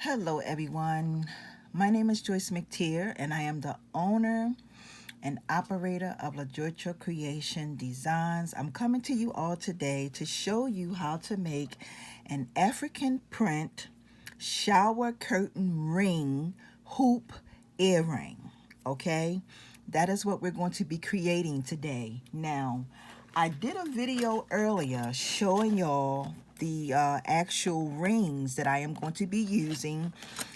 Hello everyone, my name is Joyce McTeer and I am the owner and operator of LaJoytra Creation Designs. I'm coming to you all today to show you how to make an African print shower curtain ring hoop earring. Okay, that is what we're going to be creating today. Now, I did a video earlier showing y'all the actual rings that I am going to be using,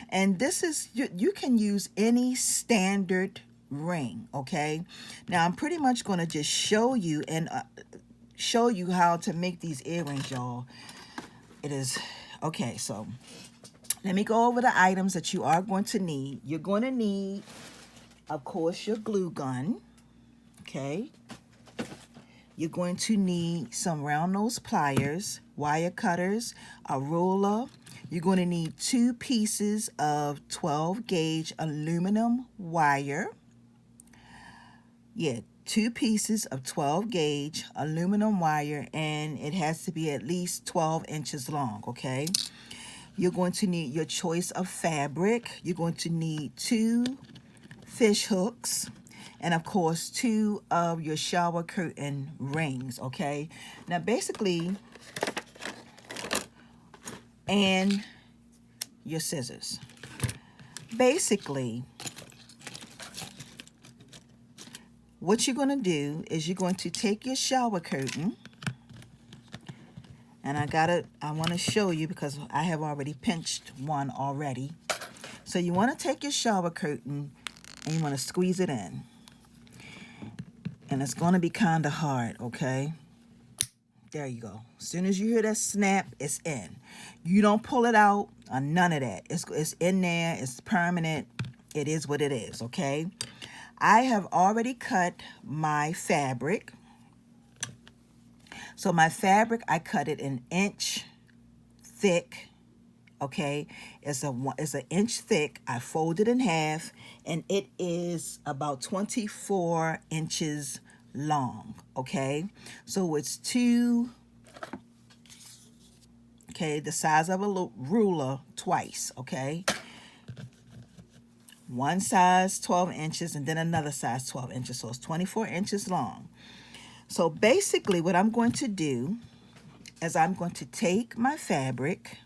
and this is you can use any standard ring. Okay, now I'm pretty much going to just show you and show you how to make these earrings, y'all. It is okay, so let me go over the items that you are going to need. You're going to need, of course, your glue gun. Okay, you're going to need some round nose pliers, wire cutters, a ruler. You're going to need 2 pieces of 12 gauge aluminum wire. Yeah, 2 pieces of 12 gauge aluminum wire, and it has to be at least 12 inches long, okay? You're going to need your choice of fabric. You're going to need 2 fish hooks, and of course 2 of your shower curtain rings. Okay, now basically, and your scissors. Basically, what you're going to do is you're going to take your shower curtain, and I want to show you because I have already pinched one already. So you want to take your shower curtain and you want to squeeze it in. And it's going to be kind of hard, okay? There you go. As soon as you hear that snap, it's in. You don't pull it out or none of that. It's in there. It's permanent. It is what it is, okay? I have already cut my fabric. So my fabric, I cut it an inch thick, okay? It's an inch thick. I fold it in half, and it is about 24 inches long, okay? So it's the size of a ruler twice, okay? One size 12 inches and then another size 12 inches, so it's 24 inches long. So basically what I'm going to do is I'm going to take my fabric,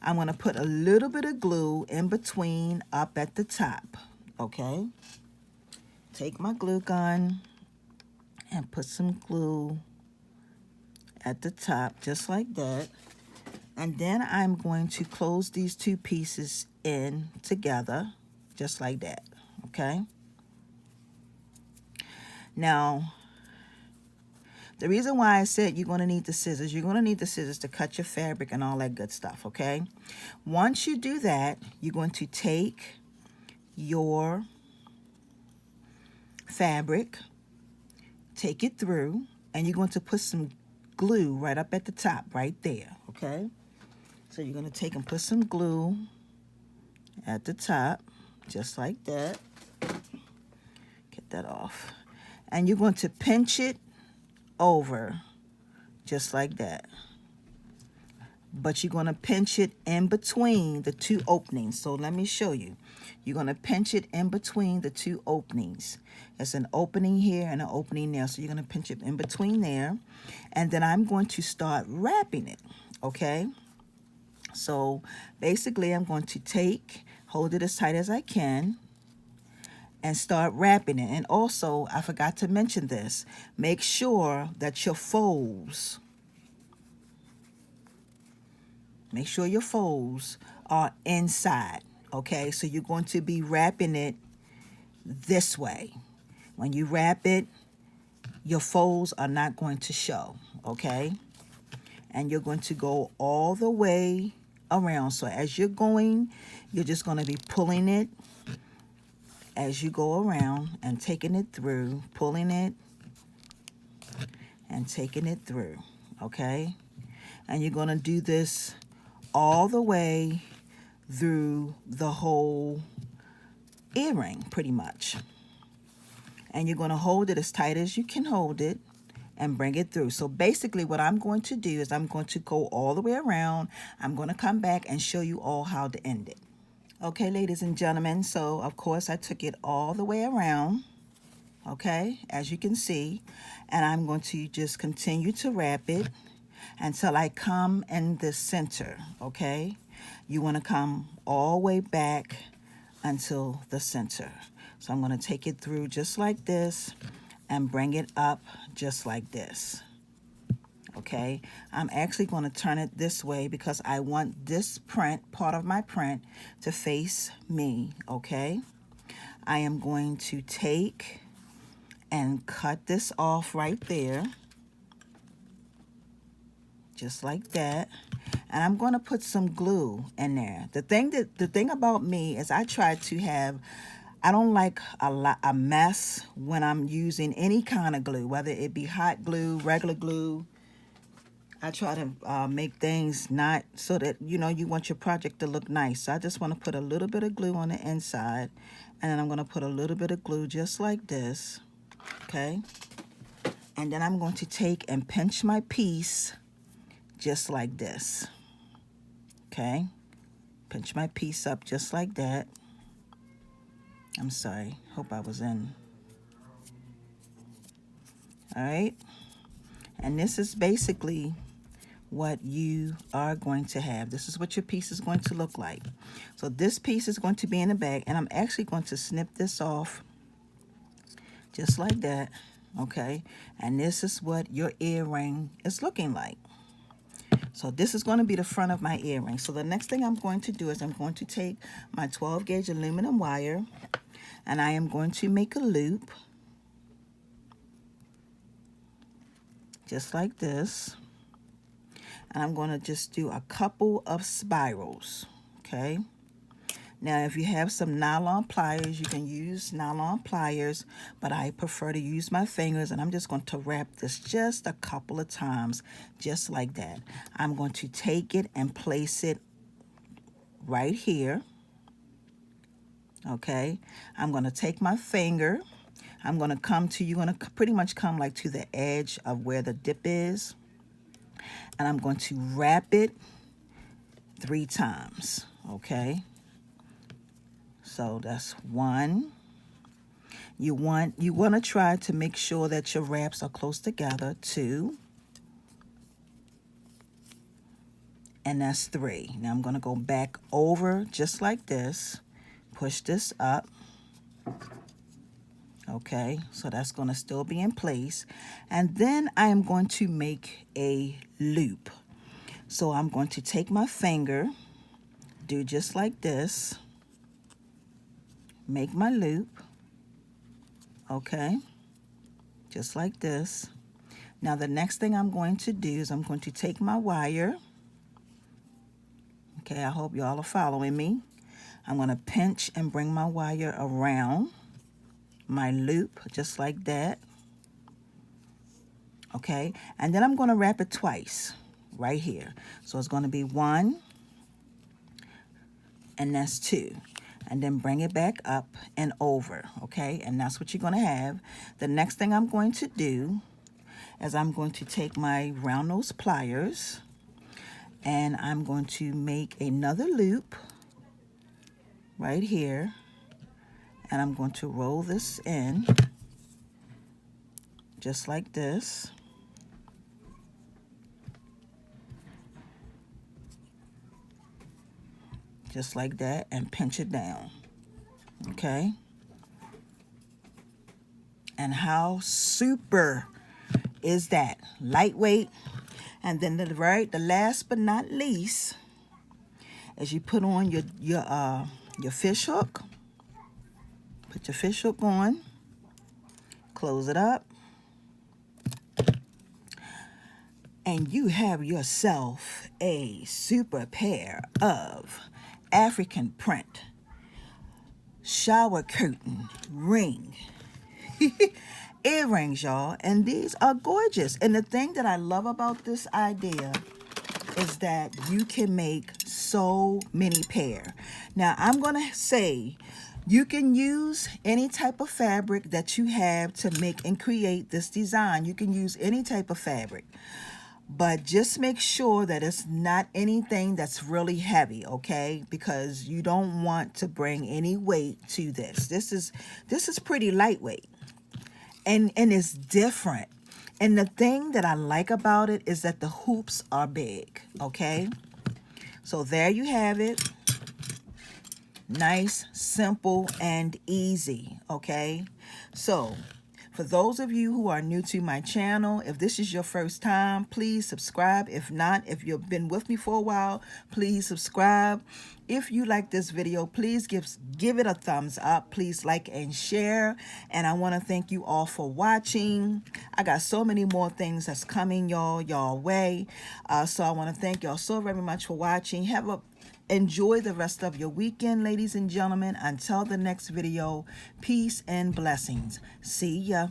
I'm going to put a little bit of glue in between up at the top, okay? Take my glue gun and put some glue at the top, just like that. And then I'm going to close these 2 pieces in together, just like that, okay? Now, the reason why I said you're going to need the scissors, you're going to need the scissors to cut your fabric and all that good stuff, okay? Once you do that, you're going to take your fabric, take it through, and you're going to put some glue right up at the top, right there, okay? So you're going to take and put some glue at the top, just like that. Get that off. And you're going to pinch it over, just like that. But you're going to pinch it in between the 2 openings. So let me show you. You're going to pinch it in between the 2 openings. It's an opening here and an opening there. So you're going to pinch it in between there. And then I'm going to start wrapping it, okay? So basically I'm going to hold it as tight as I can and start wrapping it. And also, I forgot to mention this, make sure that your folds, are inside, okay? So you're going to be wrapping it this way. When you wrap it, your folds are not going to show, okay? And you're going to go all the way around. So as you're going, you're just going to be pulling it as you go around and taking it through, pulling it and taking it through, okay? And you're going to do this all the way through the whole earring, pretty much. And you're going to hold it as tight as you can hold it, and bring it through. So basically what I'm going to do is I'm going to go all the way around. I'm going to come back and show you all how to end it. Okay, ladies and gentlemen, so of course I took it all the way around, okay, as you can see, and I'm going to just continue to wrap it until I come in the center, okay? You want to come all the way back until the center. So I'm going to take it through just like this and bring it up just like this. Okay, I'm actually going to turn it this way because I want this print, part of my print, to face me. Okay, I am going to take and cut this off right there, just like that. And I'm going to put some glue in there. The thing about me is I try to have, I don't like a mess when I'm using any kind of glue, whether it be hot glue, regular glue. I try to make things not so that, you know, you want your project to look nice. So I just want to put a little bit of glue on the inside. And then I'm going to put a little bit of glue just like this. Okay. And then I'm going to take and pinch my piece just like this. Okay. Pinch my piece up just like that. I'm sorry. Hope I was in. All right. And this is basically what you are going to have. This is what your piece is going to look like. So this piece is going to be in the bag, and I'm actually going to snip this off just like that. Okay, and this is what your earring is looking like. So this is going to be the front of my earring. So the next thing I'm going to do is I'm going to take my 12 gauge aluminum wire, and I am going to make a loop just like this. And I'm going to just do a couple of spirals, okay? Now, if you have some nylon pliers, you can use nylon pliers, but I prefer to use my fingers, and I'm just going to wrap this just a couple of times, just like that. I'm going to take it and place it right here, okay? I'm going to take my finger. I'm going to come to, you're going to pretty much come like to the edge of where the dip is. And I'm going to wrap it 3 times, okay? So that's 1. You want to try to make sure that your wraps are close together. 2. And that's 3. Now I'm going to go back over just like this. Push this up. Okay, so that's going to still be in place. And then I am going to make a loop. So I'm going to take my finger, do just like this, make my loop, okay, just like this. Now the next thing I'm going to do is I'm going to take my wire. Okay, I hope y'all are following me. I'm going to pinch and bring my wire around my loop just like that. Okay, and then I'm going to wrap it twice right here. So it's going to be 1, and that's 2, and then bring it back up and over. Okay, and that's what you're going to have. The next thing I'm going to do is I'm going to take my round nose pliers, and I'm going to make another loop right here. And I'm going to roll this in just like this. Just like that, and pinch it down. Okay? And how super is that? Lightweight. And then the last but not least, as you put on your fish hook. Put your fish hook on, close it up, and you have yourself a super pair of African print shower curtain ring earrings, y'all. And these are gorgeous. And the thing that I love about this idea is that you can make so many pair. Now, I'm going to say, You can use any type of fabric that you have to make and create this design. You can use any type of fabric, but just make sure that it's not anything that's really heavy, okay? Because you don't want to bring any weight to this. This is pretty lightweight, and it's different. And the thing that I like about it is that the hoops are big, okay? So there you have it. Nice, simple, and easy, okay? So for those of you who are new to my channel, if this is your first time, please subscribe. If not, if you've been with me for a while, please subscribe. If you like this video, please give it a thumbs up. Please like and share. And I want to thank you all for watching. I got so many more things that's coming y'all way. So I want to thank y'all so very much for watching. Enjoy the rest of your weekend, ladies and gentlemen. Until the next video, peace and blessings. See ya.